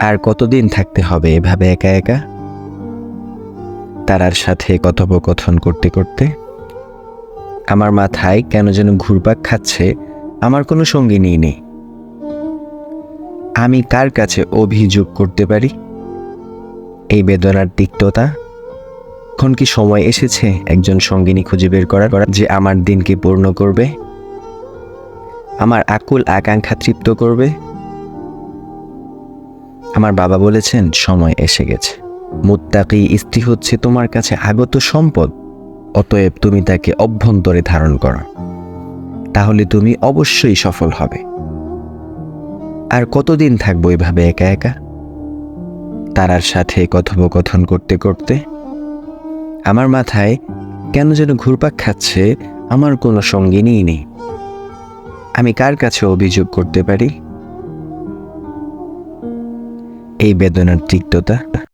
আর কতদিন থাকতে হবে এভাবে একা একা? তারার সাথে কথোপকথন করতে করতে আমার মাথায় কেন যেন ঘুরপাক খাচ্ছে, আমার কোনো সঙ্গিনী নেই। আমি কার কাছে অভিযোগ করতে পারি? এই বেদনার তিক্ততা। এখন কি সময় এসেছে একজন সঙ্গিনী খুঁজে বের করার, যে আমার দিনকে পূর্ণ করবে, আমার আকুল আকাঙ্ক্ষা তৃপ্ত করবে? আমার বাবা বলেছেন সময় এসে গেছে। মুত্তাকি স্ত্রী হচ্ছে তোমার কাছে আগত সম্পদ, অতএব তুমি তাকে অভ্যন্তরে ধারণ করো, তাহলে তুমি অবশ্যই সফল হবে। আর কতদিন থাকবো এভাবে একা একা? তারার সাথে কথোপকথন করতে করতে আমার মাথায় কেন যেন ঘুরপাক খাচ্ছে, আমার কোনো সঙ্গিনী নেই। আমি কার কাছে অভিযোগ করতে পারি? এই বেদনার তিক্ততা।